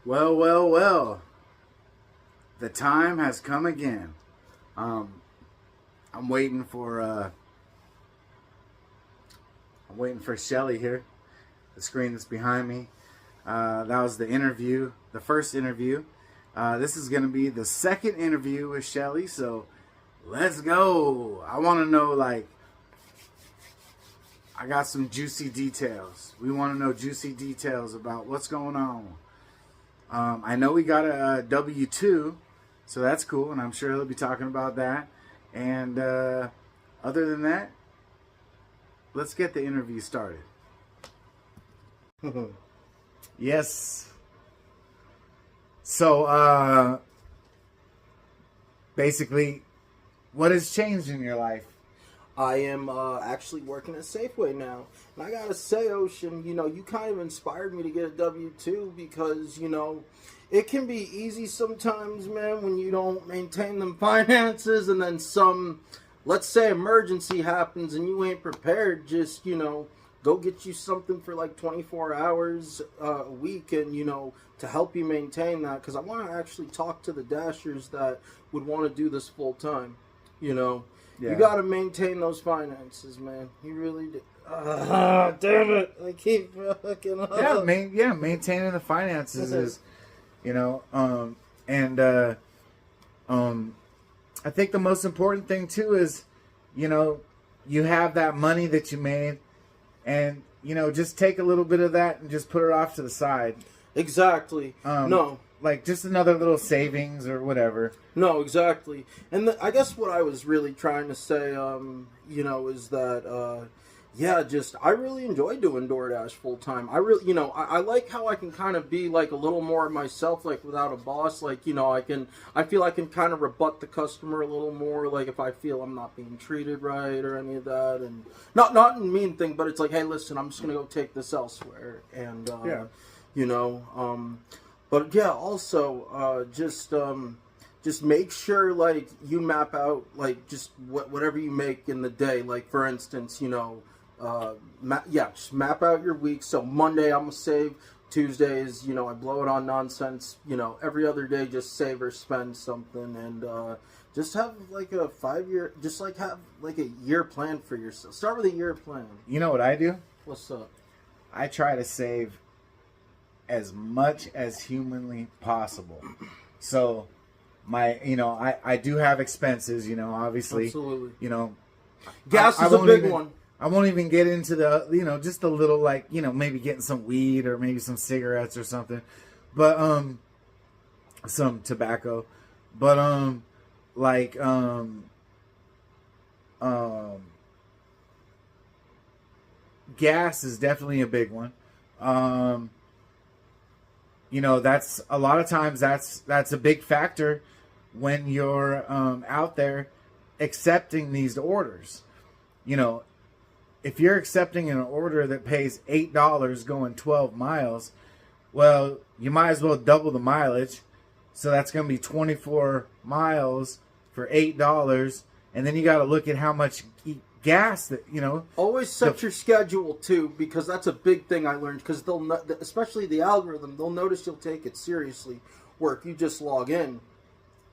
Well, well, well. The time has come again. I'm waiting for Shelly here. The screen that's behind me. That was the interview, the first interview. This is going to be the second interview with Shelly. So let's go. I want to know, I got some juicy details. We want to know juicy details about what's going on. I know we got a W-2, so that's cool, and I'm sure he'll be talking about that. And other than that, let's get the interview started. Yes. So, basically, what has changed in your life? I am actually working at Safeway now. And I gotta say, Ocean, you kind of inspired me to get a W-2 because, it can be easy sometimes, man, when you don't maintain them finances and then some, let's say, emergency happens and you ain't prepared. Just, go get you something for like 24 hours a week and, to help you maintain that. Because I want to actually talk to the Dashers that would want to do this full time, Yeah. You got to maintain those finances, man. You really do. Damn it. I keep fucking up. Maintaining the finances is, I think the most important thing, too, is, you have that money that you made and, just take a little bit of that and just put it off to the side. Exactly. No. Like, just another little savings or whatever. No, exactly. And I guess what I was really trying to say, is that, I really enjoy doing DoorDash full time. I really, I like how I can kind of be, like, a little more myself, like, without a boss. Like, I feel I can kind of rebut the customer a little more, like, if I feel I'm not being treated right or any of that. And not in a mean thing, but it's like, hey, listen, I'm just going to go take this elsewhere. And, But yeah, also just make sure like you map out like just whatever you make in the day. Like for instance, just map out your week. So Monday I'm gonna save. Tuesdays, I blow it on nonsense. Every other day just save or spend something, and just have like a 5-year, just like have like a year plan for yourself. Start with a year plan. You know what I do? What's up? I try to save as much as humanly possible. So I do have expenses, obviously. Absolutely. Gas is a big one. I won't even get into the, just a little like, maybe getting some weed or maybe some cigarettes or something. But, some tobacco. But, gas is definitely a big one. That's a lot of times that's a big factor when you're out there accepting these orders. If you're accepting an order that pays $8 going 12 miles, well, you might as well double the mileage. So that's going to be 24 miles for $8. And then you got to look at how much gas that always set your schedule too, because that's a big thing I learned, because especially the algorithm, they'll notice you'll take it seriously, where if you just log in,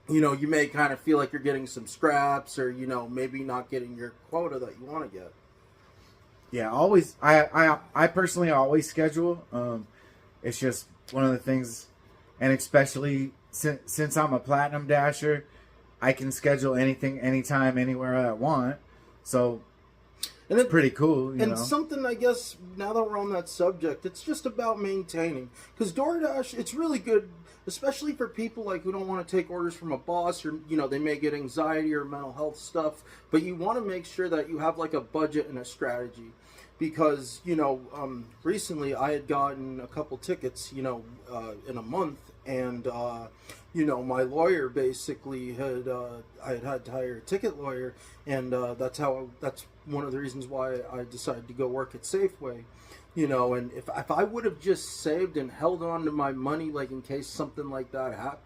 you may kind of feel like you're getting some scraps or maybe not getting your quota that you want to get. Yeah, always. I personally always schedule. It's just one of the things, and especially since I'm a platinum dasher, I can schedule anything, anytime, anywhere I want. So, and it's pretty cool, and something, I guess, now that we're on that subject, it's just about maintaining. Because DoorDash, it's really good, especially for people like who don't want to take orders from a boss, or, they may get anxiety or mental health stuff. But you want to make sure that you have like a budget and a strategy. Because, recently I had gotten a couple tickets, in a month. And, my lawyer basically I had to hire a ticket lawyer, and that's one of the reasons why I decided to go work at Safeway, and if I would have just saved and held on to my money, like in case something like that happened,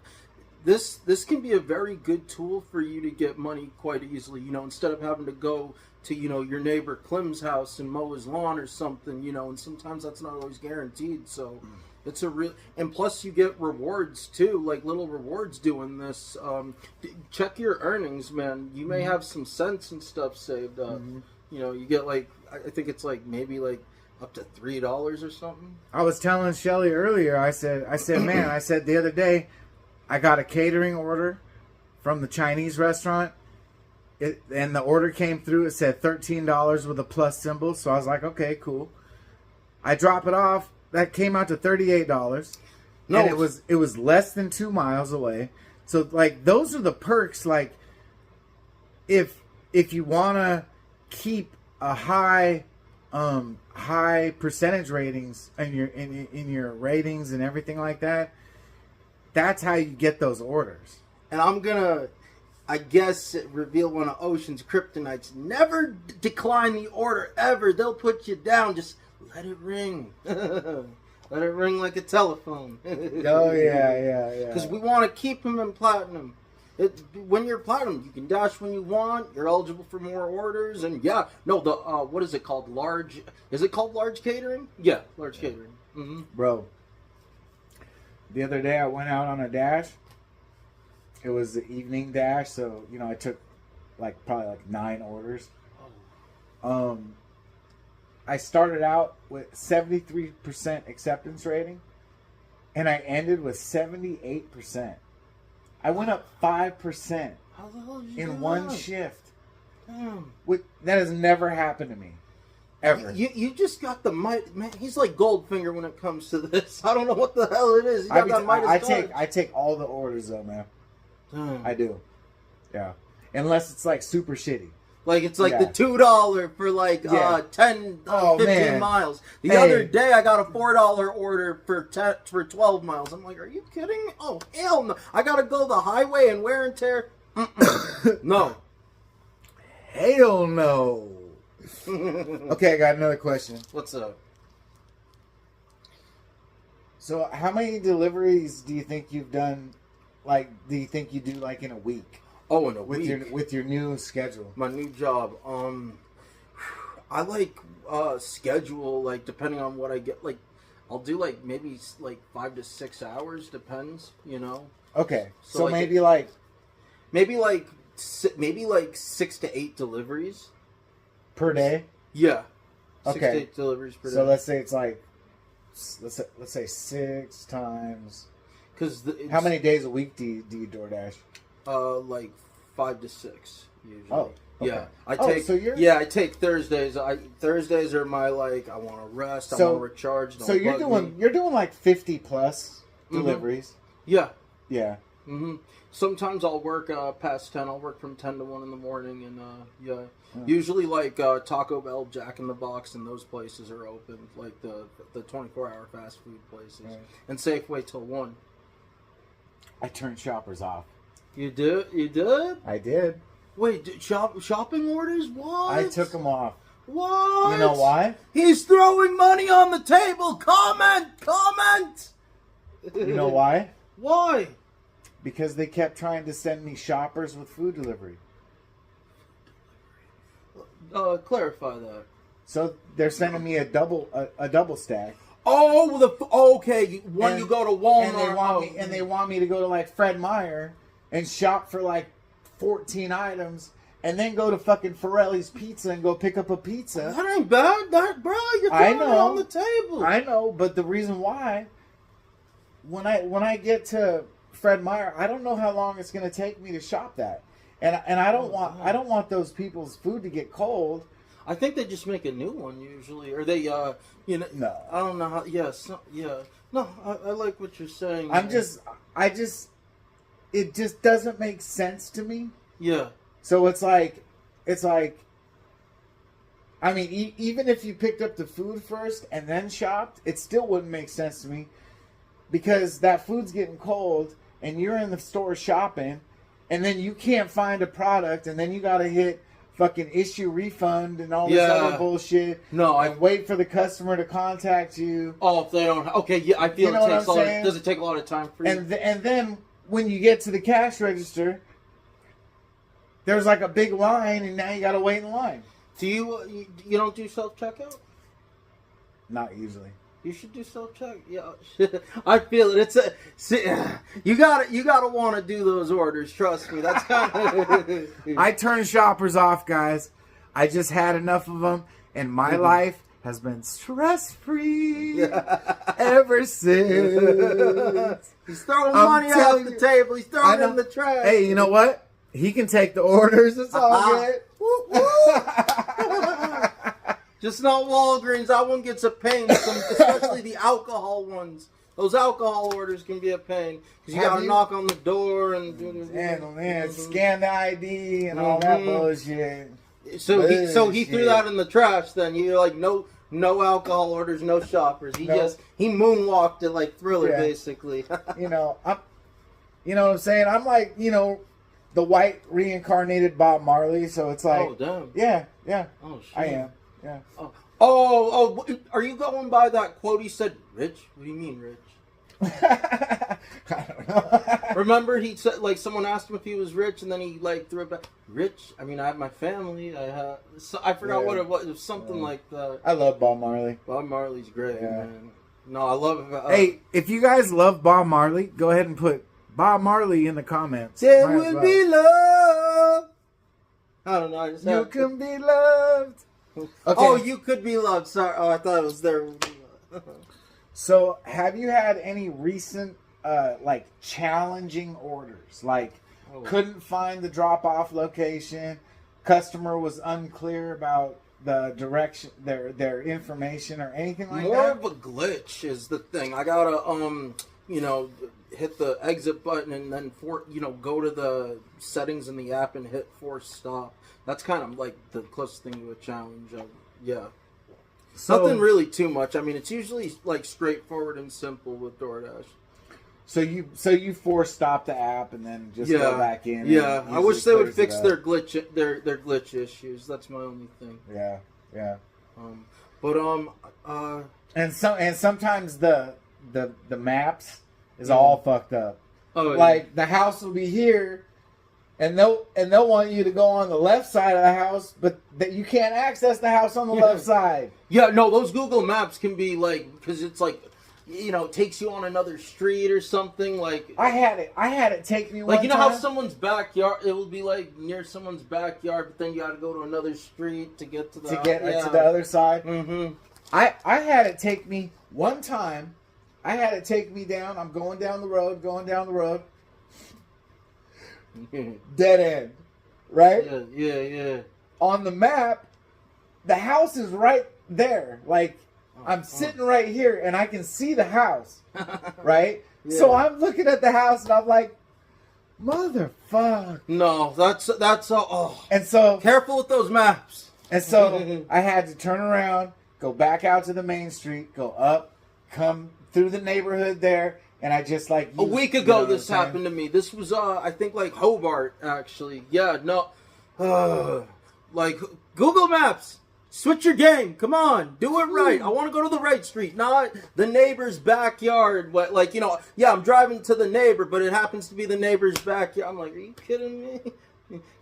this can be a very good tool for you to get money quite easily, instead of having to go to, your neighbor Clem's house and mow his lawn or something, and sometimes that's not always guaranteed. So, It's a real, and plus you get rewards too, like little rewards doing this. Check your earnings, man. You may have some cents and stuff saved up. You know, you get like, I think it's like maybe like up to $3 or something. I was telling Shelly earlier. I said, man, I said the other day, I got a catering order from the Chinese restaurant. And the order came through. It said $13 with a plus symbol. So I was like, okay, cool. I drop it off. That came out to $38. No, and it was less than 2 miles away. So like those are the perks. Like if you wanna keep a high percentage ratings in your ratings and everything like that, that's how you get those orders. And I'm gonna, I guess, reveal one of Ocean's kryptonites. Never decline the order ever. They'll put you down. Just let it ring. Let it ring like a telephone. Oh yeah. Because we want to keep them in platinum. When you're platinum, you can dash when you want. You're eligible for more orders, and what is it called? Large? Is it called large catering? Yeah, large catering. Mm-hmm. Bro, the other day I went out on a dash. It was the evening dash, so I took probably 9 orders. I started out with 73% acceptance rating, and I ended with 78%. I went up 5% in one shift. Damn. That has never happened to me, ever. You just got the might, man. He's like Goldfinger when it comes to this. I don't know what the hell it is. I take all the orders though, man. I do. Yeah. Unless it's like super shitty. Like it's like the $2 for 10, 15 miles. The other day I got a $4 order for 12 miles. I'm like, are you kidding me? Oh hell no! I gotta go the highway and wear and tear. No. Hell no. Okay, I got another question. What's up? So, how many deliveries do you think you've done? Do you think you do in a week? Oh, in a week with your new schedule. My new job. I schedule depending on what I get. I'll do maybe 5 to 6 hours. Depends, Okay, so maybe 6 to 8 deliveries per day. Yeah. Okay. 6 to 8 deliveries per day. So let's say it's let's say 6 times. Because how many days a week do you DoorDash? 5 to 6 usually. Oh, okay. Yeah, I take Thursdays. Thursdays are my I want to rest. I want to recharge. So you're doing 50 plus deliveries. Yeah. Yeah. Mm-hmm. Sometimes I'll work past 10. I'll work from 10 to 1 in the morning, and usually Taco Bell, Jack in the Box, and those places are open, the 24-hour fast food places, and Safeway till 1. I turned shoppers off. You did? You did? I did. Wait, shopping orders? What? I took them off. What? You know why? He's throwing money on the table. Comment! You know why? Why? Because they kept trying to send me shoppers with food delivery. Clarify that. So they're sending me a double stack. Oh, okay. You go to Walmart, and they want me to go to Fred Meyer and shop for 14 items, and then go to fucking Forelli's Pizza and go pick up a pizza. That ain't bad, bro. You're throwing it on the table. I know, but the reason why, when I get to Fred Meyer, I don't know how long it's going to take me to shop that, and I don't want those people's food to get cold. I think they just make a new one usually, or they No, I don't know how. Yes, yeah. No, I like what you're saying. It just doesn't make sense to me. Yeah. So it's like, I mean, even if you picked up the food first and then shopped, it still wouldn't make sense to me, because that food's getting cold and you're in the store shopping, and then you can't find a product, and then you got to hit fucking issue refund and all this other bullshit. No, I wait for the customer to contact you. Oh, if they don't. Okay, yeah, I feel it takes a lot. Does it take a lot of time for you? And then when you get to the cash register, there's a big line, and now you got to wait in line. Do you don't do self checkout? Not usually. You should do self-check. Yeah, I feel it. You gotta want to do those orders. Trust me. That's kind of. I turn shoppers off, guys. I just had enough of them, and my life has been stress-free ever since. He's throwing money off the table. He's throwing it in the trash. Hey, you know what? He can take the orders. It's all good. Woo, woo. Just not Walgreens. That one gets a pain. Especially the alcohol ones. Those alcohol orders can be a pain because you gotta knock on the door and scan the ID and all that bullshit. So he threw that in the trash. Then you're like, no alcohol orders, no shoppers. He moonwalked it like Thriller, basically. You know what I'm saying? I'm like, the white reincarnated Bob Marley. So it's like, oh damn, yeah. Oh shit, I am. Yeah. Oh, are you going by that quote? He said, "Rich? What do you mean, rich?" I don't know. Remember, he said, like, someone asked him if he was rich, and then he like threw it back. Rich? I mean, I have my family. I forgot what it was. It was something like that. I love Bob Marley. Bob Marley's great, man. No, I love it. Hey, if you guys love Bob Marley, go ahead and put Bob Marley in the comments. There will be love. I don't know. You can be loved. Okay. Oh, you could be loved. Sorry. Oh, I thought it was there. So, have you had any recent, challenging orders? Like, couldn't find the drop-off location, customer was unclear about the direction, their information, or anything like that? More of a glitch is the thing. I gotta, hit the exit button and then go to the settings in the app and hit force stop. That's kind of like the closest thing to a challenge. Yeah. So, nothing really too much. I mean, it's usually like straightforward and simple with DoorDash. So you force stop the app and then just go back in. Yeah, I wish they would fix their glitch issues. That's my only thing. Yeah. And sometimes the maps is all fucked up. Oh, like the house will be here, and they'll want you to go on the left side of the house, but that you can't access the house on the left side. Yeah, no, those Google Maps can be like, because it's like, it takes you on another street or something. Like I had it take me like one how time. someone's backyard, it will be like near someone's backyard, but then you got to go to another street to get to the to the other side. Mm-hmm. I had it take me one time. I had it take me down. I'm going down the road. Dead end, right? Yeah. On the map, the house is right there. Like, I'm sitting right here, and I can see the house, right? Yeah. So I'm looking at the house, and I'm like, motherfucker. No, that's And so careful with those maps. And so I had to turn around, go back out to the main street, go up, come through the neighborhood there. And I just a week ago this happened to me. This was I think like Hobart actually. Yeah, no. Like Google Maps. Switch your game. Come on. Do it right. I want to go to the right street, not the neighbor's backyard. I'm driving to the neighbor, but it happens to be the neighbor's backyard. I'm like, are you kidding me?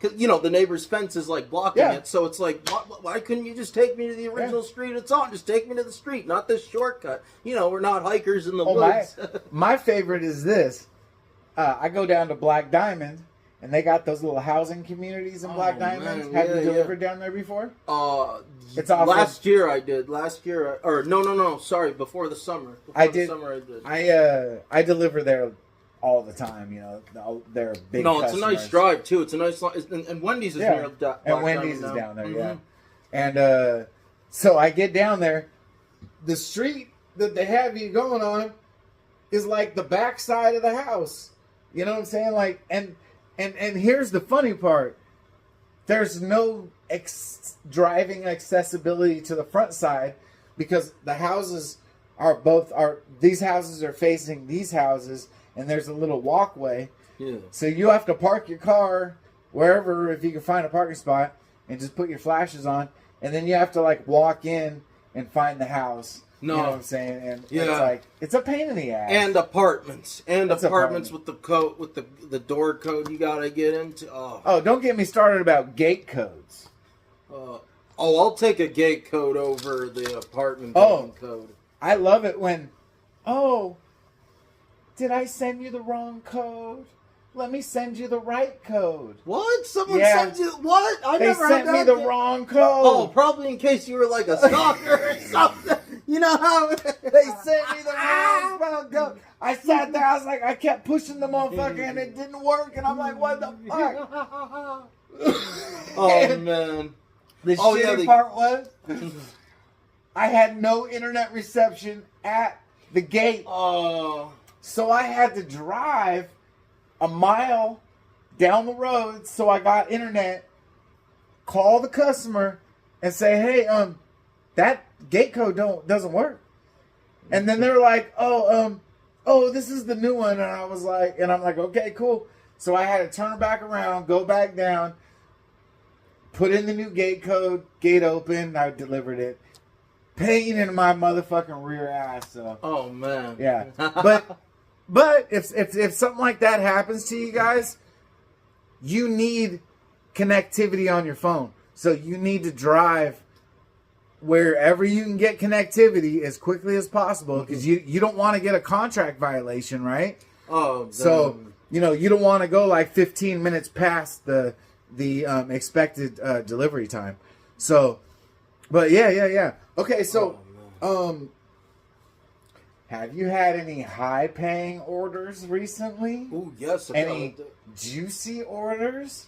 Because, the neighbor's fence is, blocking it. So it's like, why couldn't you just take me to the original street it's on? Just take me to the street, not this shortcut. We're not hikers in the woods. My favorite is this. I go down to Black Diamond, and they got those little housing communities in Black Diamond. Have you delivered down there before? It's last year I did. No. Sorry, before the summer. I did. I deliver there all the time, they're big. No, it's customers. a nice drive too. It's a nice, and Wendy's is near Black and Wendy's is down there, mm-hmm. And so I get down there. The street that they have you going on is like the back side of the house. You know what I'm saying? Like, and here's the funny part: there's no driving accessibility to the front side because the houses these houses are facing these houses. And there's a little walkway. Yeah. So you have to park your car wherever, if you can find a parking spot, and just put your flashes on. And then you have to, walk in and find the house. No. You know what I'm saying? And it's a pain in the ass. And apartments. With the code, with the door code you got to get into. Oh, don't get me started about gate codes. I'll take a gate code over the apartment code. I love it when, oh, did I send you the wrong code? Let me send you the right code. What? Someone sent you what? I they never sent had me that. the wrong code. Oh, probably in case you were like a stalker or something. You know how They sent me the wrong phone code. I sat there, I was like, I kept pushing the motherfucker and it didn't work. And I'm like, what the fuck? Oh, man. The shitty part was, I had no internet reception at the gate. Oh. So I had to drive a mile down the road so I got internet, call the customer, and say, hey, that gate code doesn't work. And then they're like, oh, this is the new one. And I'm like, okay, cool. So I had to turn back around, go back down, put in the new gate code, gate open, I delivered it. Pain in my motherfucking rear ass. So. Oh, man. Yeah. But if something like that happens to you guys, you need connectivity on your phone. So you need to drive wherever you can get connectivity as quickly as possible, because you don't want to get a contract violation, right? Oh, damn. So you don't want to go like 15 minutes past the expected delivery time. So, but yeah. Okay, so have you had any high-paying orders recently? Oh, yes. Any juicy orders?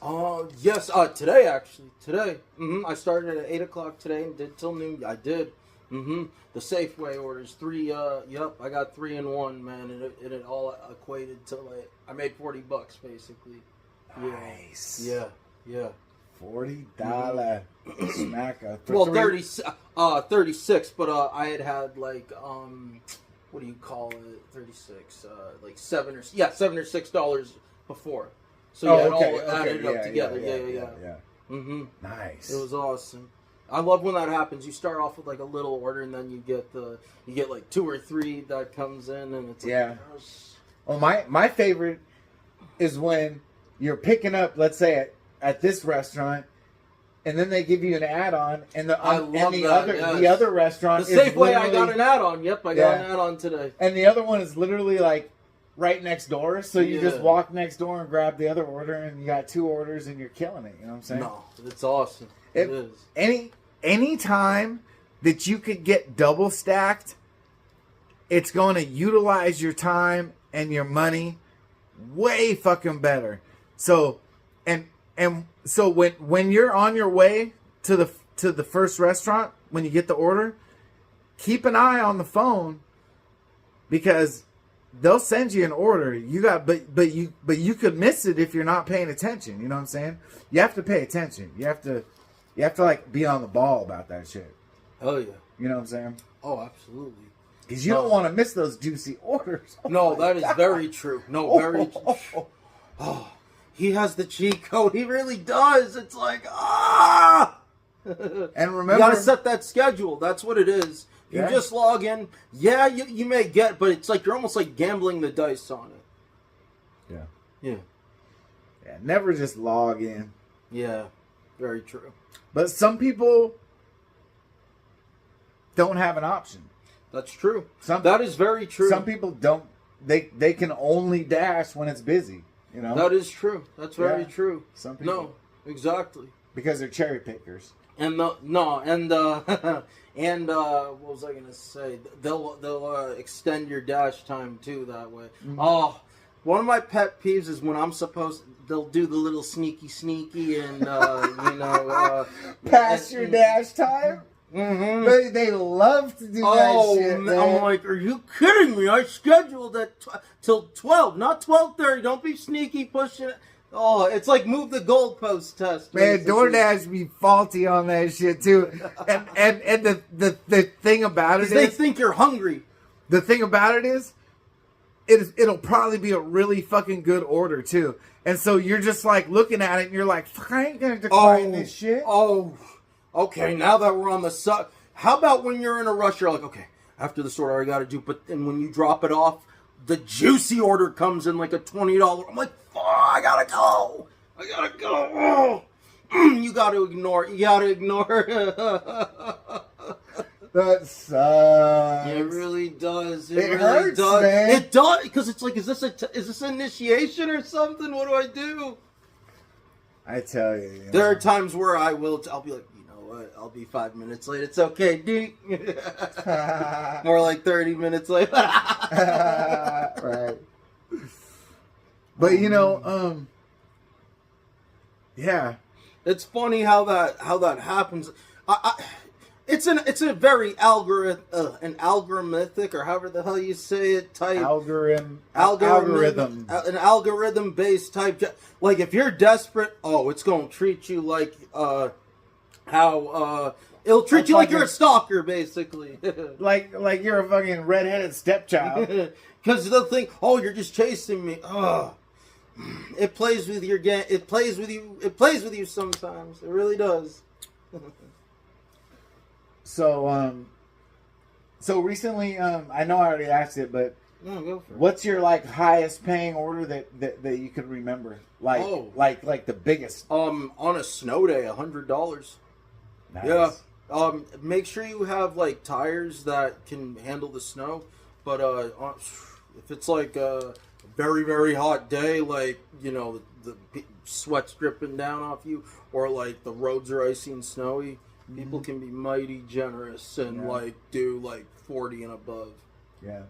Yes. Today, actually. Today. I started at 8 o'clock today and did till noon. I did. The Safeway orders. 3, yep, I got 3 in 1, man. And it all equated to, like, I made $40, basically. Nice. Yeah. $40 smacker. Well, 36, but I had like, what do you call it? 36, like $7 or $6 before. So yeah, it all added up together. Yeah. Nice. It was awesome. I love when that happens. You start off with like a little order, and then you get like 2 or 3 that comes in, and it's like, Well, my favorite is when you're picking up, let's say at this restaurant, and then they give you an add-on, and the other restaurant the Safeway, I got an add-on. Yep, I got an add-on today. And the other one is literally like right next door, so you just walk next door and grab the other order, and you got 2 orders, and you're killing it. You know what I'm saying? No, it's awesome. It is. Any time that you could get double stacked, it's going to utilize your time and your money way fucking better. So, and so when you're on your way to the first restaurant, when you get the order, keep an eye on the phone, because they'll send you an order. But you could miss it if you're not paying attention. You know what I'm saying? You have to pay attention. You have to like be on the ball about that shit. Oh yeah. You know what I'm saying? Oh, absolutely. Because you don't want to miss those juicy orders. No, that is very true. No, very true. Oh, he has the cheat code. He really does. It's like, And remember, you gotta set that schedule. That's what it is. You just log in. Yeah, you may get, but it's like you're almost like gambling the dice on it. Yeah. Never just log in. Yeah, very true. But some people don't have an option. That's true. That is very true. Some people don't. They can only dash when it's busy. You know. That is true. That's very true. Some people. No, exactly. Because they're cherry pickers. And what was I gonna say? They'll extend your dash time too that way. Mm-hmm. Oh, one of my pet peeves is when they'll do the little sneaky and pass your dash time. Mm-hmm. They love to do that shit. Man. I'm like, are you kidding me? I scheduled that till 12, not 12:30. Don't be sneaky pushing it. Oh, it's like move the goalpost test. Man, DoorDash be faulty on that shit too. And the thing about it is, they think you're hungry. The thing about it is, it'll probably be a really fucking good order too. And so you're just like looking at it and you're like, fuck, I ain't gonna decline this shit. Oh, okay, now that we're on the side, how about when you're in a rush, you're like, okay, after this order I gotta do, but then when you drop it off, the juicy order comes in like a $20. I'm like, fuck, I gotta go. Oh. You gotta ignore. That sucks. It really does. It really hurts, does. man. It does, because it's like, is this initiation or something? What do I do? I tell you. There are times where I'll be like, you know what? I'll be 5 minutes late. It's okay, D. More like 30 minutes late. Right. But yeah. It's funny how that happens. It's a very algorithmic, or however the hell you say it, type Algorithm. an algorithm based type. Like, if you're desperate, it's gonna treat you like how it'll treat you like you're a stalker, basically. like you're a fucking redheaded stepchild. Because they'll think, you're just chasing me. It plays with your game. It plays with you. It plays with you sometimes. It really does. So recently, I know I already asked it, but No, go for it. what's your highest paying order that you could remember? Like the biggest. On a snow day, $100. Nice. Yeah. Make sure you have tires that can handle the snow. But if it's a very, very hot day, the sweat's dripping down off you, or the roads are icy and snowy, people can be mighty generous and do 40 and above. Yeah.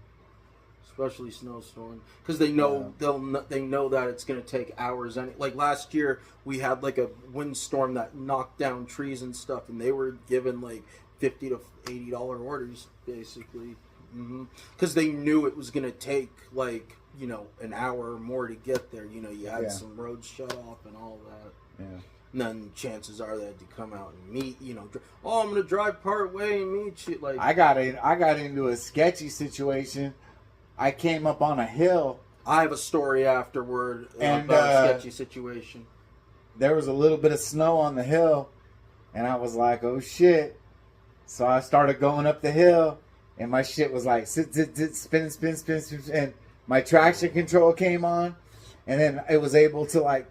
Especially snowstorm, because they know they know that it's going to take hours. Like last year, we had a windstorm that knocked down trees and stuff, and they were given $50 to $80 orders basically, because they knew it was going to take an hour or more to get there. You had some roads shut off and all that. Yeah. And then chances are they had to come out and meet. I'm going to drive part way and meet you. I got into a sketchy situation. I came up on a hill. I have a story afterward and, about a sketchy situation. There was a little bit of snow on the hill, and I was like, oh shit. So I started going up the hill, and my shit was spin, and my traction control came on, and then it was able to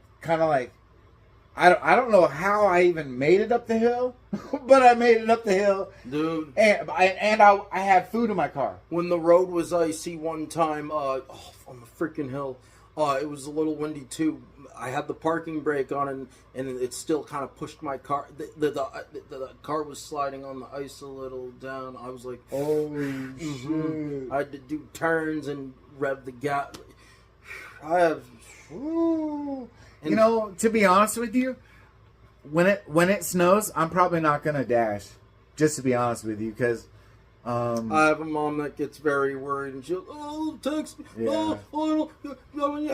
I don't know how I even made it up the hill, but I made it up the hill, dude. And I had food in my car. When the road was icy one time, on the freaking hill, it was a little windy too. I had the parking brake on, and it still kind of pushed my car. The car was sliding on the ice a little down. I was like, holy shit! I had to do turns and rev the gas. I have. Ooh. To be honest with you, when it snows, I'm probably not gonna dash. Just to be honest with you, because I have a mom that gets very worried, and she'll text me. Yeah. I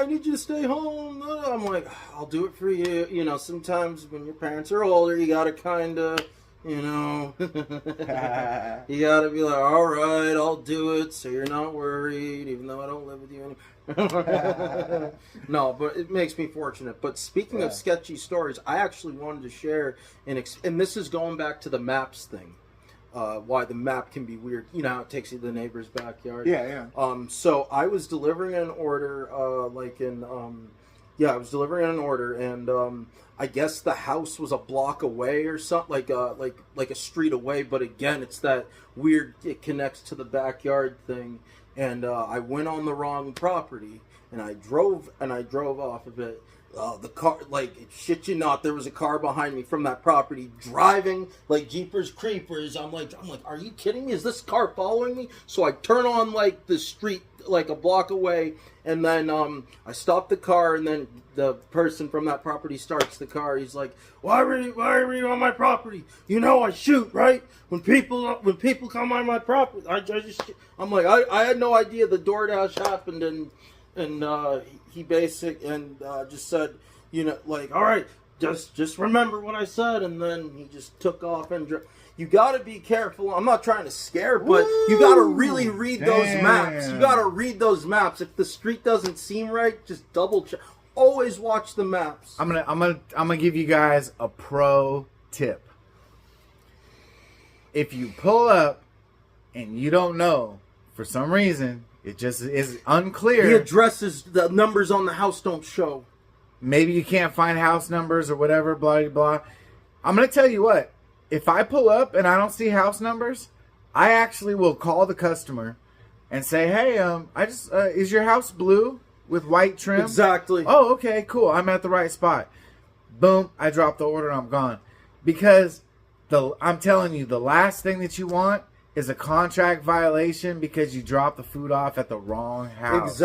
need you to stay home. I'm like, I'll do it for you. Sometimes when your parents are older, you gotta kind of. You gotta be like, all right, I'll do it, so you're not worried, even though I don't live with you anymore. No, but it makes me fortunate. But speaking of sketchy stories, I actually wanted to share and this is going back to the maps thing. Why the map can be weird. You know how it takes you to the neighbor's backyard. Yeah. So I was delivering an order, I was delivering an order, and I guess the house was a block away or something, like a street away. But again, it's that weird. It connects to the backyard thing, and I went on the wrong property, and I drove off of it. The car, shit you not, there was a car behind me from that property driving like Jeepers Creepers. I'm like, are you kidding me? Is this car following me? So I turn on the street a block away, and then I stop the car, and then the person from that property starts the car. He's like, why are you on my property? I shoot, right? When people come on my property, I'm like, I had no idea the DoorDash happened, and he just said, all right, just remember what I said, and then he just took off and you got to be careful. I'm not trying to scare, but you got to really read those maps. You got to read those maps. If the street doesn't seem right, just double check. Always watch the maps. I'm gonna give you guys a pro tip. If you pull up and you don't know, for some reason, it just is unclear. The addresses, the numbers on the house don't show. Maybe you can't find house numbers or whatever, blah, blah, blah. I'm going to tell you what. If I pull up and I don't see house numbers, I actually will call the customer and say, "Hey, I just is your house blue with white trim?" Exactly. Oh, okay, cool. I'm at the right spot. Boom, I drop the order. I'm gone. Because I'm telling you, the last thing that you want is a contract violation because you dropped the food off at the wrong house.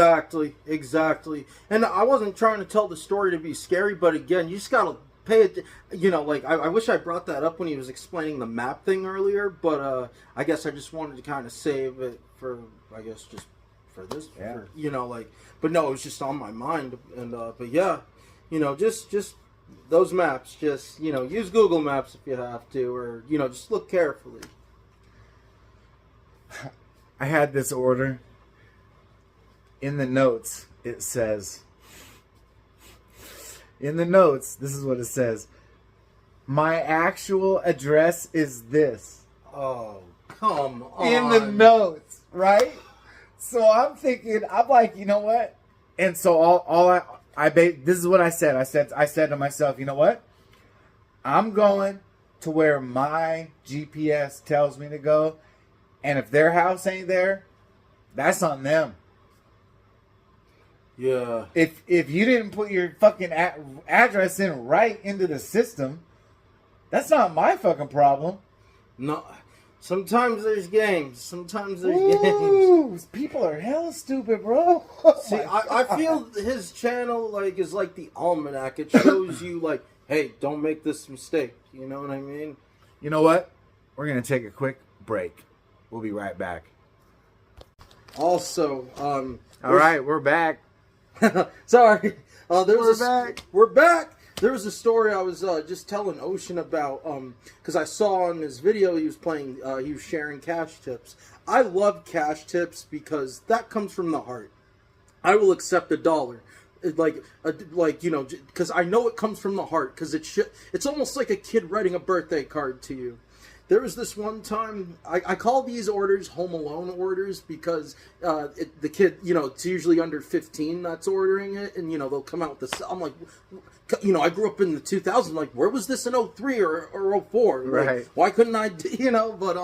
Exactly. And I wasn't trying to tell the story to be scary, but again, you just gotta pay it. You know, like I wish I brought that up when he was explaining the map thing earlier, but I guess I just wanted to kind of save it for, I guess, just for this. Yeah. For, you know, like, but no, it was just on my mind, and but yeah, you know, just those maps, just, you know, use Google Maps if you have to, or, you know, just look carefully. I had this order. In the notes, it says, in the notes, this is what it says. My actual address is this. Oh, come on. In the notes, right? So I'm thinking, I'm like, you know what? And so this is what I said. I said to myself, you know what? I'm going to where my GPS tells me to go. And if their house ain't there, that's on them. Yeah. If you didn't put your fucking address in right into the system, that's not my fucking problem. No. Sometimes there's games. Sometimes there's games. People are hella stupid, bro. See, I feel his channel like is like the almanac. It shows you like, hey, don't make this mistake. You know what I mean? You know what? We're gonna take a quick break. We'll be right back. Also, all right, we're back. Sorry. We're back. There was a story I was just telling Ocean about, because I saw in his video he was sharing cash tips. I love cash tips because that comes from the heart. I will accept $1. Like you know, because I know it comes from the heart, because it's almost like a kid writing a birthday card to you. There was this one time, I call these orders Home Alone orders because the kid, you know, it's usually under 15 that's ordering it, and, you know, they'll come out with this. I'm like, you know, I grew up in the 2000s, like, where was this in 03 or 04? Like, right. Why couldn't I, you know, but,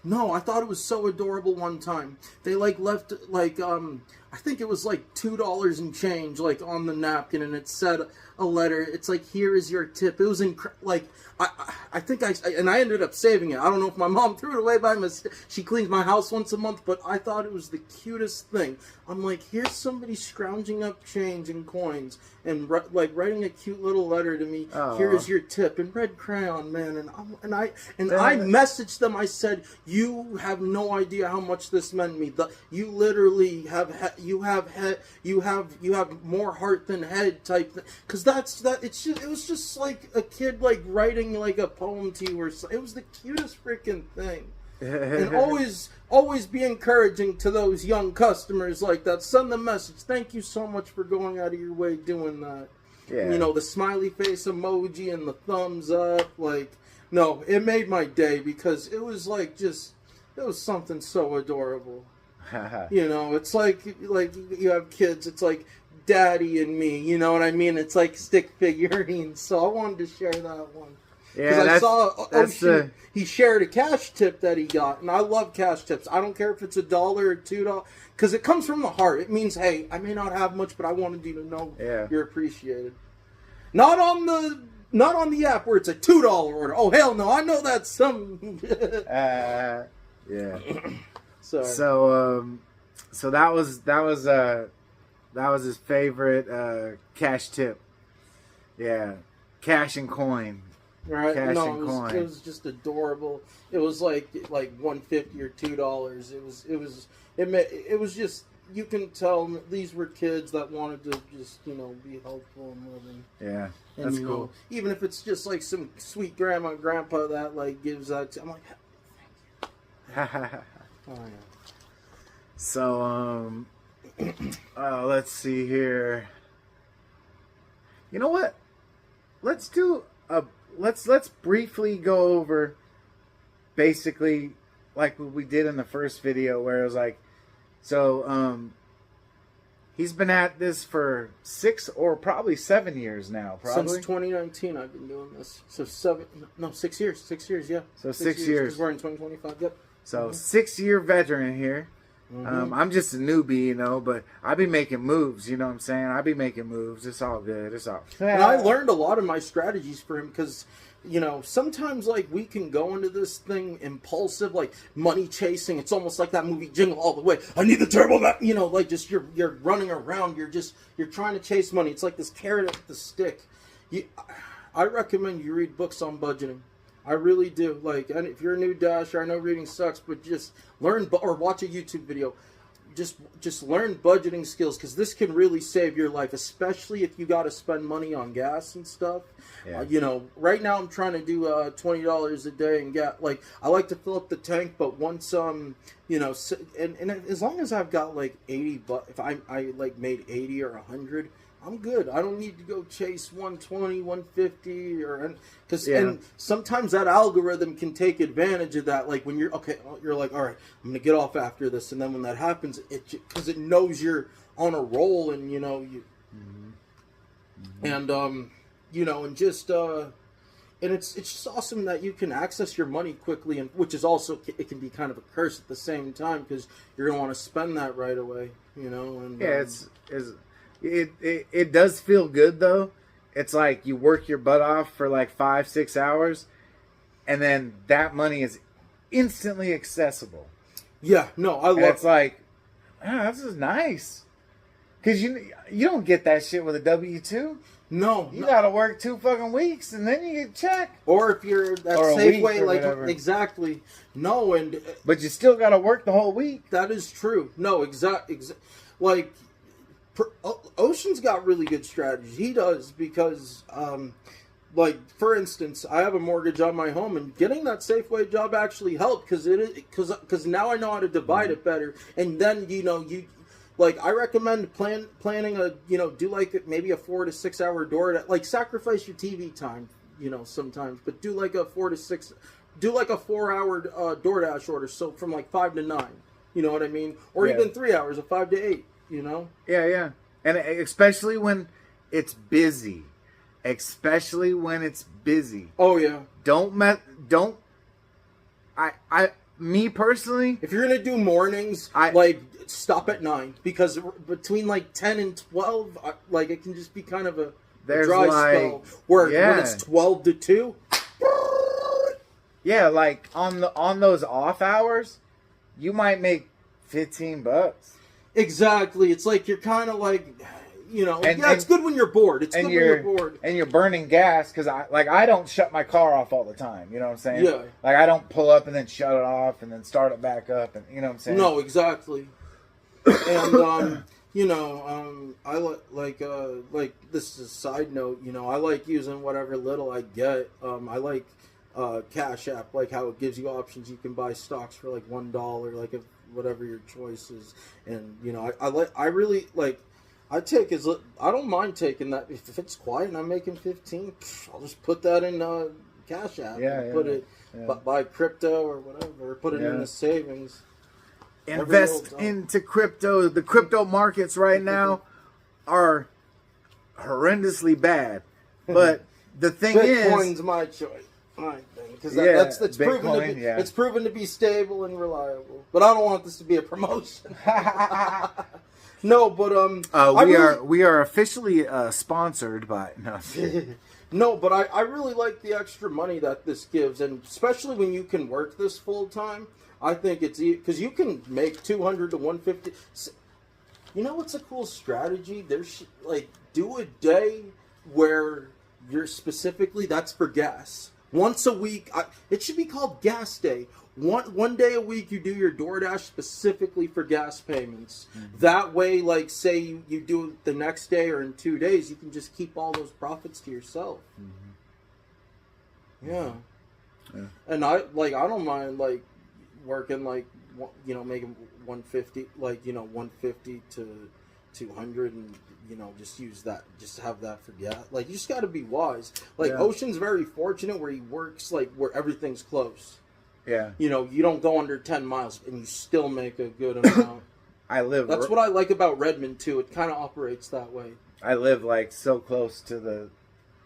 no, I thought it was so adorable one time. They, like, left, like, I think it was, like, $2 and change, like, on the napkin, and it said a letter. It's like, here is your tip. It was, like, I think I ended up saving it. I don't know if my mom threw it away by mistake. She cleans my house once a month, but I thought it was the cutest thing. I'm like, here's somebody scrounging up change and coins and like writing a cute little letter to me. Aww. Here is your tip in red crayon, man. And I messaged them. I said, you have no idea how much this meant me. You literally have more heart than head type thing. Because it was just like a kid like writing like a poem to you or something. It was the cutest freaking thing. And always be encouraging to those young customers like that. Send them a message. Thank you so much for going out of your way doing that. Yeah. And, you know, the smiley face emoji and the thumbs up. Like, no, it made my day because it was like it was something so adorable. You know, it's like you have kids. It's like Daddy and me. You know what I mean? It's like stick figurines. So I wanted to share that one. Yeah, I saw he shared a cash tip that he got, and I love cash tips. I don't care if it's $1 or $2, because it comes from the heart. It means, hey, I may not have much, but I wanted you to know you're appreciated. Not on the app where it's a $2 order. Oh hell no! I know that's some. Yeah. Sorry. So that was his favorite cash tip. Yeah, cash and coin. Right? Cash No, and coin. It was just adorable. It was like $1.50 or $2. It was just, you can tell these were kids that wanted to just, you know, be helpful and loving. Yeah, And, that's you cool. know, even if it's just like some sweet grandma and grandpa that like gives that to, I'm like, thank you. Oh yeah. So let's see here. You know what? Let's briefly go over basically like what we did in the first video, where it was like, so he's been at this for 6 or probably 7 years now. Probably Since 2019, I've been doing this. So 6 years. 6 years, yeah. So 6 years. 'Cause we're in 2025. Yep. So 6-year veteran here. I'm just a newbie, you know, but I be making moves. You know what I'm saying? I be making moves. It's all good. It's all. And I learned a lot of my strategies for him because, you know, sometimes like we can go into this thing impulsive, like money chasing. It's almost like that movie Jingle All the Way. I need the turbo back. You know, like just you're running around. You're trying to chase money. It's like this carrot with the stick. I recommend you read books on budgeting. I really do. Like, and if you're a new dasher, I know reading sucks, but just learn or watch a YouTube video. Just learn budgeting skills because this can really save your life, especially if you got to spend money on gas and stuff. Yeah. You know, right now I'm trying to do $20 a day and get like I like to fill up the tank, but once you know, and as long as I've got like $80, if I like made 80 or 100. I'm good. I don't need to go chase 120, 150, because and sometimes that algorithm can take advantage of that. Like when you're like, all right, I'm gonna get off after this, and then when that happens, because it knows you're on a roll, and you know and you know, and just and it's just awesome that you can access your money quickly, and which is also it can be kind of a curse at the same time because you're gonna want to spend that right away, you know. And it does feel good though. It's like you work your butt off for like 5-6 hours, and then that money is instantly accessible. Yeah, no, I love. It's like, this is nice, because you don't get that shit with a W-2. No, you gotta work 2 fucking weeks and then you get a check. Or if you're at Safeway, like whatever. Exactly. No, but you still gotta work the whole week. That is true. No, like. Ocean's got really good strategies. He does because, like for instance, I have a mortgage on my home, and getting that Safeway job actually helped because now I know how to divide it better. And then I recommend planning a do like maybe a 4 to 6 hour door, like sacrifice your TV time, sometimes, but do like a 4 to 6, do like a 4 hour DoorDash order, so from like 5 to 9, you know what I mean, or even 3 hours, a 5 to 8. Yeah. And especially when it's busy. Oh, yeah. Me personally, if you're going to do mornings, stop at 9. Because between like 10 and 12, it can just be kind of a dry spell. When it's 12 to 2. Yeah, like on those off hours, you might make $15. Exactly. It's like you're kind of like, it's good when you're bored. It's good when you're bored. And you're burning gas because I don't shut my car off all the time. You know what I'm saying? Yeah. Like I don't pull up and then shut it off and then start it back up. And you know what I'm saying? No, exactly. And I like this is a side note. I like using whatever little I get. I like Cash App, like how it gives you options. You can buy stocks for like $1, like if whatever your choice is, and I really like. I don't mind taking that if it's quiet and I'm making 15. I'll just put that in Cash App. Put it buy crypto or whatever. Or put it in the savings. Invest into crypto. The crypto markets right now are horrendously bad, but the thing Bitcoin's my choice. My thing, because it's proven to be stable and reliable. But I don't want this to be a promotion. No, but we are officially sponsored by no. No, but I really like the extra money that this gives, and especially when you can work this full time. I think it's because you can make 200 to 150. You know what's a cool strategy? There's do a day where you're specifically that's for gas. Once a week, it should be called gas day. One day a week, you do your DoorDash specifically for gas payments. Mm-hmm. That way, like, say you do it the next day or in 2 days, you can just keep all those profits to yourself. Mm-hmm. Yeah. And I don't mind, working, making 150, 150 to 200 and, just use that, just have that for gas. You just got to be wise. Ocean's very fortunate where he works, where everything's close. Yeah. You don't go under 10 miles and you still make a good amount. That's what I like about Redmond, too. It kind of operates that way. I live, so close to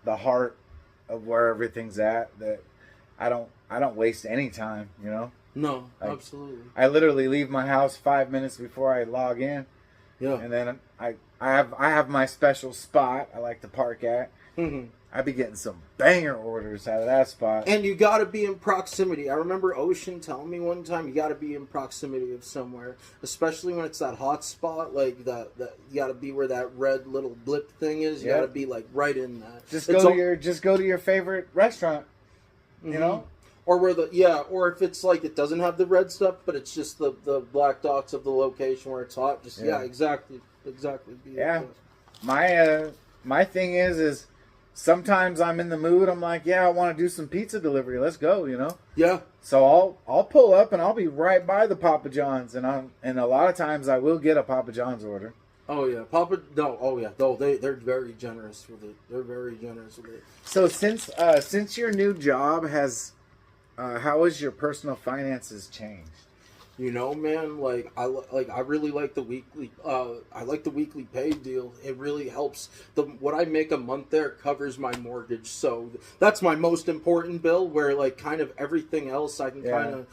the heart of where everything's at that I don't waste any time, No, Like, absolutely. I literally leave my house 5 minutes before I log in. Yeah. And then I have my special spot I like to park at. Mm-hmm. I be getting some banger orders out of that spot. And you got to be in proximity. I remember Ocean telling me one time you got to be in proximity of somewhere, especially when it's that hot spot. Like that you got to be where that red little blip thing is. You got to be like right in that. Just go to your favorite restaurant. Mm-hmm. You know, or where or if it's like it doesn't have the red stuff, but it's just the black dots of the location where it's hot. Just exactly. Yeah, my thing is sometimes I'm in the mood. I'm like, yeah, I want to do some pizza delivery. Let's go, you know. Yeah. So I'll pull up and I'll be right by the Papa John's, and a lot of times I will get a Papa John's order. Oh yeah, they're very generous with it. They're very generous with it. So since your new job has, how has your personal finances changed? You know, man, I really like the weekly. I like the weekly pay deal. It really helps. What I make a month there covers my mortgage, so that's my most important bill. Where like kind of everything else I can kind of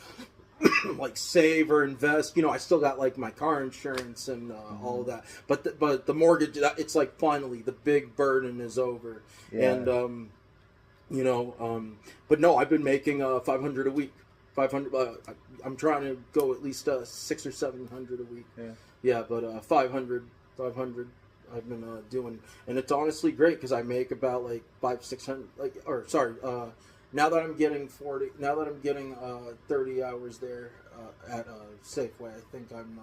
like save or invest. You know, I still got like my car insurance and all of that. But the mortgage, it's like finally the big burden is over. Yeah. And but no, I've been making $500 a week. 500. I'm trying to go at least 600 or 700 a week. Yeah, but 500 I've been doing, and it's honestly great because I make about like 500-600. Now that I'm getting 30 hours there at Safeway, I think I'm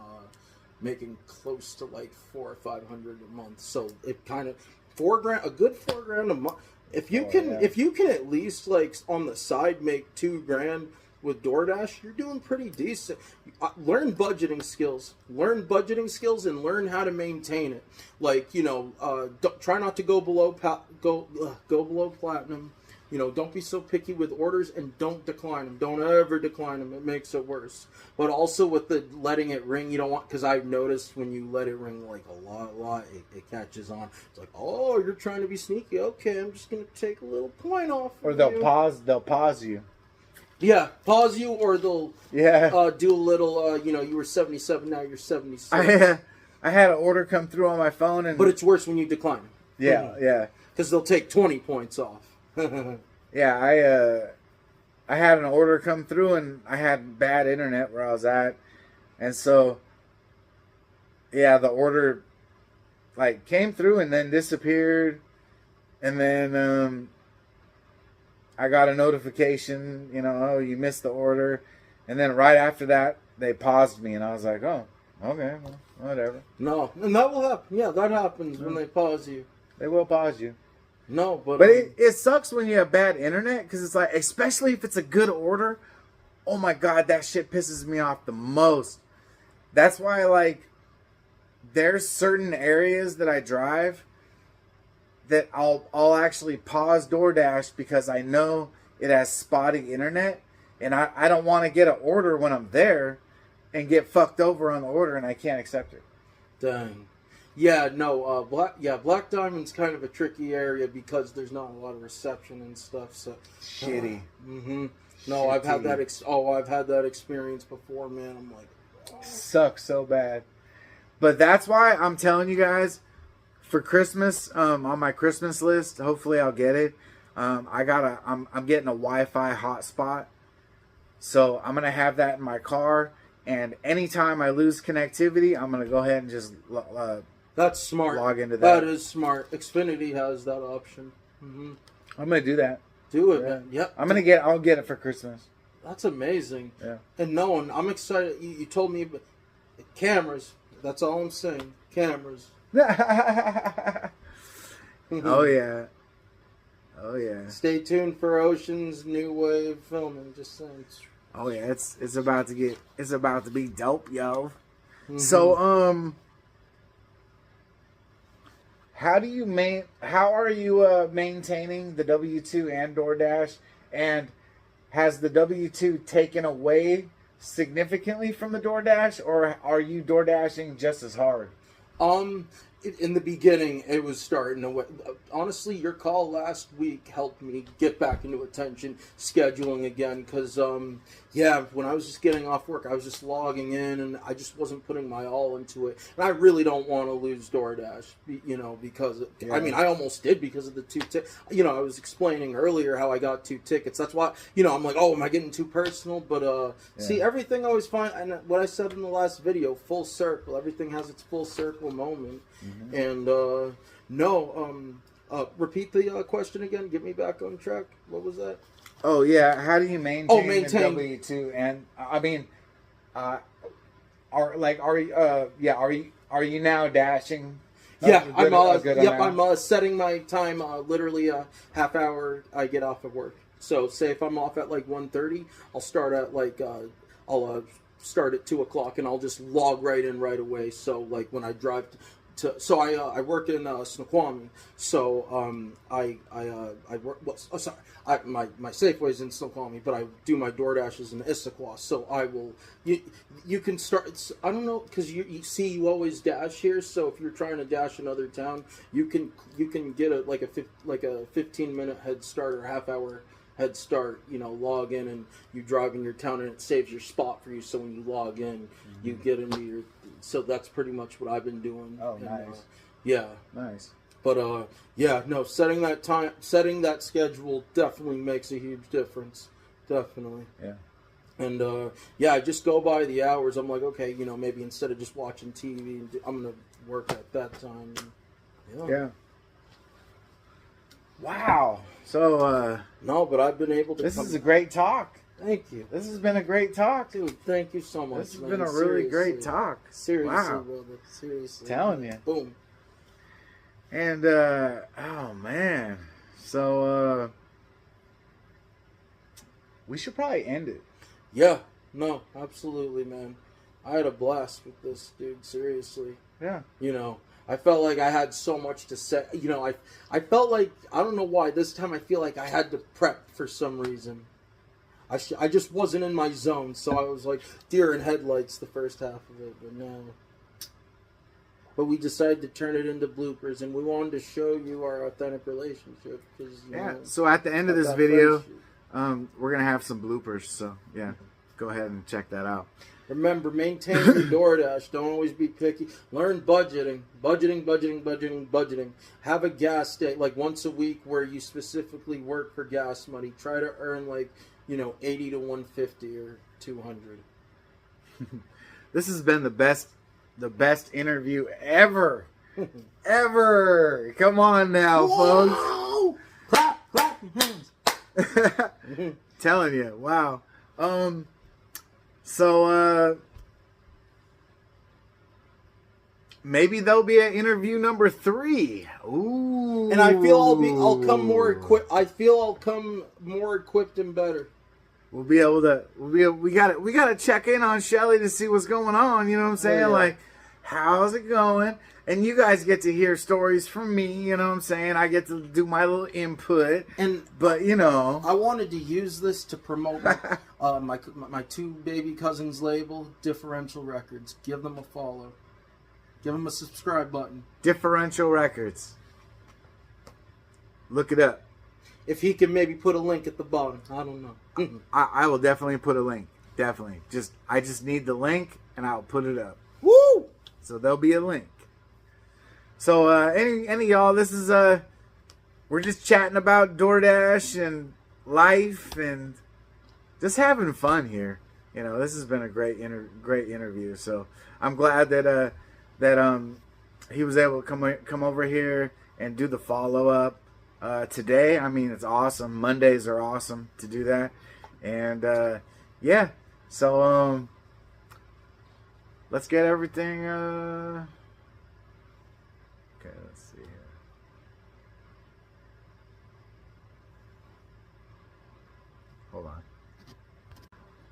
making close to like $400 or $500 a month. So it kind of $4,000, a good $4,000 a month. If you can at least like on the side make $2,000 with DoorDash, you're doing pretty decent. Learn budgeting skills, and learn how to maintain it. Like try not to go below platinum. You know, don't be so picky with orders, and don't decline them. Don't ever decline them. It makes it worse. But also with the letting it ring, you don't want, because I've noticed when you let it ring like a lot, it catches on. It's like, oh, you're trying to be sneaky. Okay, I'm just gonna take a little point off. Or they'll pause you. Yeah, pause you, or they'll do a little. You were 77, now you're 76. I had an order come through on my phone, but it's worse when you decline. Yeah, because they'll take 20 points off. Yeah, I had an order come through, and I had bad internet where I was at, and so the order like came through and then disappeared, and then I got a notification, oh, you missed the order. And then right after that, they paused me, and I was like, oh, okay, well, whatever. No, and that will happen. Yeah, that happens when they pause you. They will pause you. No, but it sucks when you have bad internet, because it's like, especially if it's a good order, oh my God, that shit pisses me off the most. That's why, like, there's certain areas that I drive that I'll actually pause DoorDash because I know it has spotty internet, and I don't want to get an order when I'm there and get fucked over on the order and I can't accept it. Dang. Yeah, no, Black Diamond's kind of a tricky area because there's not a lot of reception and stuff. So shitty. No, shitty. I've had that. I've had that experience before, man. I'm like, sucks so bad. But that's why I'm telling you guys, for Christmas, on my Christmas list, hopefully I'll get it. I'm getting a Wi-Fi hotspot, so I'm gonna have that in my car. And anytime I lose connectivity, I'm gonna go ahead and just that's smart. Log into that. That is smart. Xfinity has that option. Mm-hmm. I'm gonna do that. Do it, man. Yep. I'll get it for Christmas. That's amazing. Yeah. And I'm excited. You told me, but cameras. That's all I'm saying. Cameras. Oh yeah. Stay tuned for Ocean's new wave filming. Just saying. Oh yeah, it's about to be dope, yo. Mm-hmm. So how are you maintaining the W2 and DoorDash, and has the W2 taken away significantly from the DoorDash, or are you DoorDashing just as hard? In the beginning, it was starting to. Honestly, your call last week helped me get back into attention scheduling again, because Yeah, when I was just getting off work, I was just logging in, and I just wasn't putting my all into it. And I really don't want to lose DoorDash, because I mean, I almost did because of the 2 tickets. I was explaining earlier how I got 2 tickets. That's why, I'm like, oh, am I getting too personal? But see, everything always fine. And what I said in the last video, full circle. Everything has its full circle moment. And repeat the question again. Get me back on track. What was that? Oh yeah, how do you maintain the maintain. W-2? And I mean, are you now dashing? Yeah, I'm setting my time literally a half hour. I get off of work. So say if I'm off at like 1:30, I'll start at start at 2 o'clock, and I'll just log right in right away. So like when I drive I work in Snoqualmie, so I work. My Safeway's in Snoqualmie, but I do my DoorDashes in Issaquah. So I will. You can start. I don't know, because you always dash here. So if you're trying to dash another town, you can get a 15-minute head start or half hour head start. Log in and you drive in your town, and it saves your spot for you. So when you log in, you get into your. So that's pretty much what I've been doing. Oh, nice. Yeah. Nice. But setting that schedule definitely makes a huge difference. Definitely. Yeah. And I just go by the hours. I'm like, okay, maybe instead of just watching TV, I'm gonna work at that time. Yeah. Wow. So no, but I've been able to. This is a great talk. Thank you. This has been a great talk, dude. Thank you so much. This has been a really great talk. Seriously, wow. brother. Seriously. Telling you. Boom. And oh man, so we should probably end it. Yeah. No. Absolutely, man. I had a blast with this, dude. Seriously. Yeah. I felt like I had so much to say. I felt like, I don't know why, this time I feel like I had to prep for some reason. I just wasn't in my zone, so I was like deer in headlights the first half of it, but no. But we decided to turn it into bloopers, and we wanted to show you our authentic relationship. So at the end of this video, we're going to have some bloopers, so yeah, go ahead and check that out. Remember, maintain your DoorDash. Don't always be picky. Learn budgeting. Budgeting. Have a gas day, like once a week, where you specifically work for gas money. Try to earn 80 to 150 or 200. This has been the best interview ever. Ever. Come on now, whoa! Folks. Clap your hands. Telling you. Wow. So maybe there'll be an interview number 3. Ooh. And I feel I'll come more equipped. I feel I'll come more equipped and better. We'll be able to. We gotta check in on Shelly to see what's going on. You know what I'm saying? Oh, yeah. Like, how's it going? And you guys get to hear stories from me. You know what I'm saying? I get to do my little input. But I wanted to use this to promote my 2 baby cousins label, Differential Records. Give them a follow. Give them a subscribe button. Differential Records. Look it up. If he can maybe put a link at the bottom. I don't know. I will definitely put a link. Definitely. I just need the link, and I'll put it up. Woo! So there'll be a link. So any of y'all, this is we're just chatting about DoorDash and life and just having fun here. This has been a great interview. So I'm glad that he was able to come over here and do the follow up today. I mean, it's awesome. Mondays are awesome to do that. And yeah, so let's get everything. Okay, let's see here. Hold on.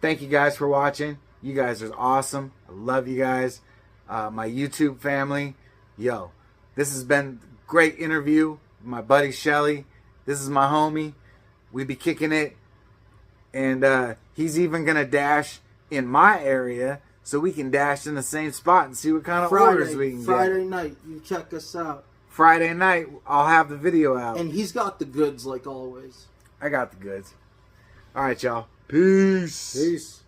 Thank you guys for watching. You guys are awesome. I love you guys. My YouTube family. Yo, this has been a great interview with my buddy Shelly. This is my homie. We be kicking it. And he's even going to dash in my area so we can dash in the same spot and see what kind of orders we can get. Friday night, you check us out. Friday night, I'll have the video out. And he's got the goods like always. I got the goods. All right, y'all. Peace. Peace.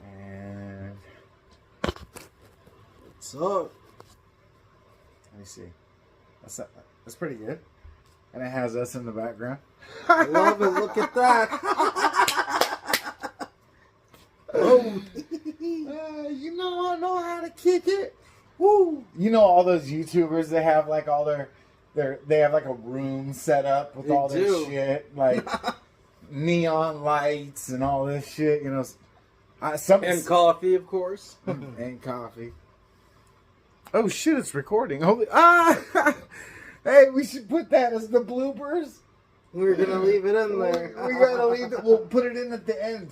And What's up? let me see. That's pretty good. And it has us in the background. I love it. Look at that. Oh. You know I know how to kick it. Woo! You know all those YouTubers that have like all they have like a room set up with all this shit, like neon lights and all this shit. You know, And coffee, of course. and coffee. Oh shit! It's recording. Holy Hey, we should put that as the bloopers. We're gonna leave it in there. We gotta leave it. We'll put it in at the end.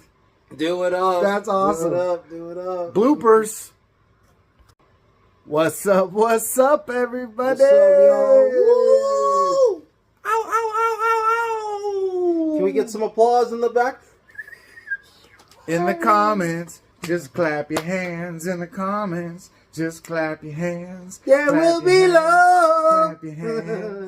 Do it up. That's awesome. Do it up. Do it up. Bloopers. What's up? What's up, everybody? What's up, y'all? Woo! Ow! Ow! Ow! Ow! Ow! Can we get some applause in the back? In the comments, just clap your hands. In the comments, just clap your hands. There Clap will your be hands. love. Clap your hands.